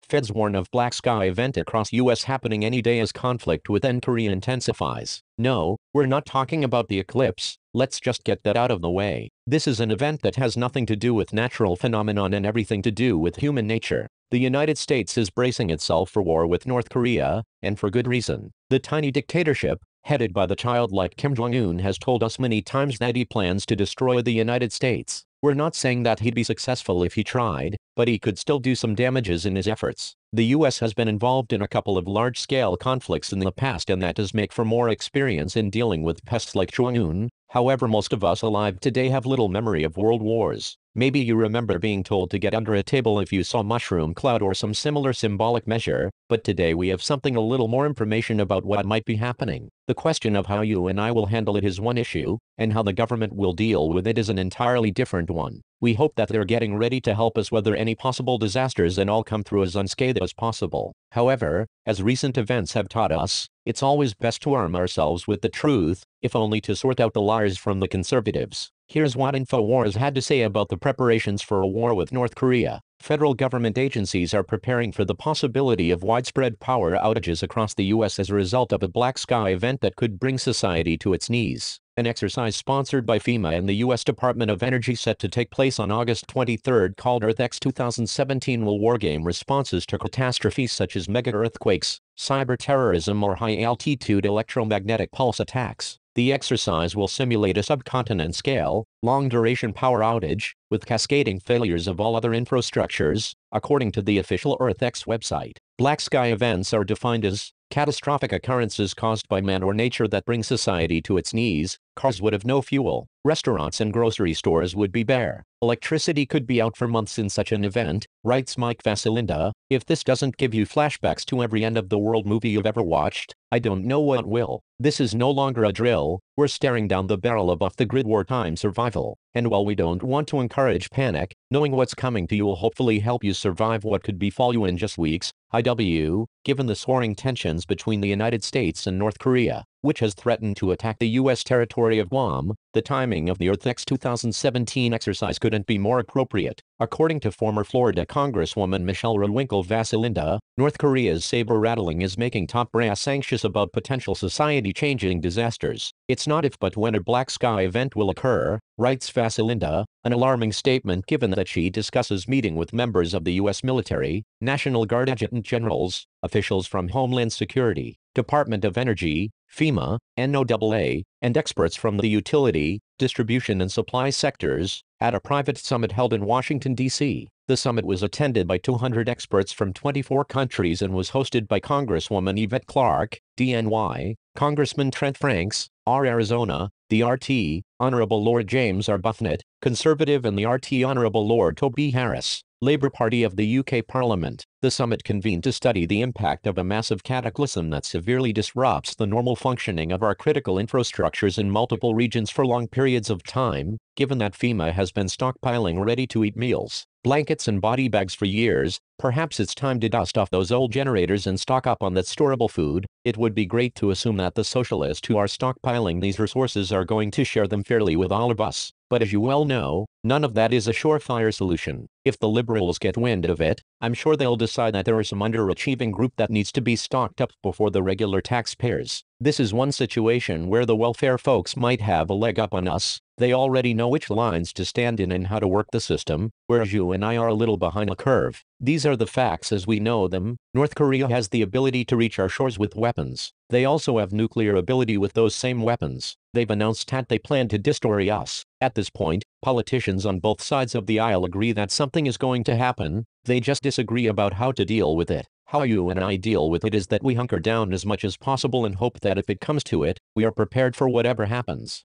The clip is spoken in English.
Feds warn of black sky event across U.S. happening any day as conflict with N.Korea intensifies. No, we're not talking about the eclipse, let's just get that out of the way. This is an event that has nothing to do with natural phenomenon and everything to do with human nature. The United States is bracing itself for war with North Korea, and for good reason. The tiny dictatorship, headed by the childlike Kim Jong-un, has told us many times that he plans to destroy the United States. We're not saying that he'd be successful if he tried, but he could still do some damages in his efforts. The US has been involved in a couple of large-scale conflicts in the past, and that does make for more experience in dealing with pests like Jong-un. However, most of us alive today have little memory of world wars. Maybe you remember being told to get under a table if you saw mushroom cloud or some similar symbolic measure, but today we have something a little more information about what might be happening. The question of how you and I will handle it is one issue, and how the government will deal with it is an entirely different one. We hope that they're getting ready to help us weather any possible disasters and all come through as unscathed as possible. However, as recent events have taught us, it's always best to arm ourselves with the truth, if only to sort out the liars from the conservatives. Here's what InfoWars had to say about the preparations for a war with North Korea. Federal government agencies are preparing for the possibility of widespread power outages across the U.S. as a result of a black sky event that could bring society to its knees. An exercise sponsored by FEMA and the U.S. Department of Energy set to take place on August 23 called EarthX 2017 will wargame responses to catastrophes such as mega-earthquakes, cyber-terrorism or high-altitude electromagnetic pulse attacks. The exercise will simulate a subcontinent-scale, long-duration power outage, with cascading failures of all other infrastructures, according to the official EarthX website. Black sky events are defined as catastrophic occurrences caused by man or nature that bring society to its knees. Cars would have no fuel, restaurants and grocery stores would be bare, electricity could be out for months in such an event, writes Mike Vasilinda. If this doesn't give you flashbacks to every end of the world movie you've ever watched, I don't know what will. This is no longer a drill, we're staring down the barrel of off-the-grid wartime survival. And while we don't want to encourage panic, knowing what's coming to you will hopefully help you survive what could befall you in just weeks. Given the soaring tensions between the United States and North Korea, which has threatened to attack the U.S. territory of Guam, the timing of the EarthX 2017 exercise couldn't be more appropriate. According to former Florida Congresswoman Michelle Vasilinda, North Korea's saber-rattling is making top brass anxious about potential society-changing disasters. It's not if but when a black sky event will occur, writes Vasilinda, an alarming statement given that she discusses meeting with members of the U.S. military, National Guard adjutant generals, officials from Homeland Security, Department of Energy, FEMA, NOAA, and experts from the utility, distribution and supply sectors, at a private summit held in Washington, D.C. The summit was attended by 200 experts from 24 countries and was hosted by Congresswoman Yvette Clarke, DNY, Congressman Trent Franks, R. Arizona, the RT, Honorable Lord James Arbuthnot, Conservative, and the RT Honorable Lord Toby Harris, Labour Party of the UK Parliament. The summit convened to study the impact of a massive cataclysm that severely disrupts the normal functioning of our critical infrastructures in multiple regions for long periods of time, given that FEMA has been stockpiling ready-to-eat meals, blankets and body bags for years. Perhaps it's time to dust off those old generators and stock up on that storable food. It would be great to assume that the socialists who are stockpiling these resources are going to share them fairly with all of us. But as you well know, none of that is a surefire solution. If the liberals get wind of it, I'm sure they'll decide that there is some underachieving group that needs to be stocked up before the regular taxpayers. This is one situation where the welfare folks might have a leg up on us. They already know which lines to stand in and how to work the system, whereas you and I are a little behind the curve. These are the facts as we know them. North Korea has the ability to reach our shores with weapons. They also have nuclear ability with those same weapons. They've announced that they plan to destroy us. At this point, politicians on both sides of the aisle agree that something is going to happen. They just disagree about how to deal with it. How you and I deal with it is that we hunker down as much as possible and hope that if it comes to it, we are prepared for whatever happens.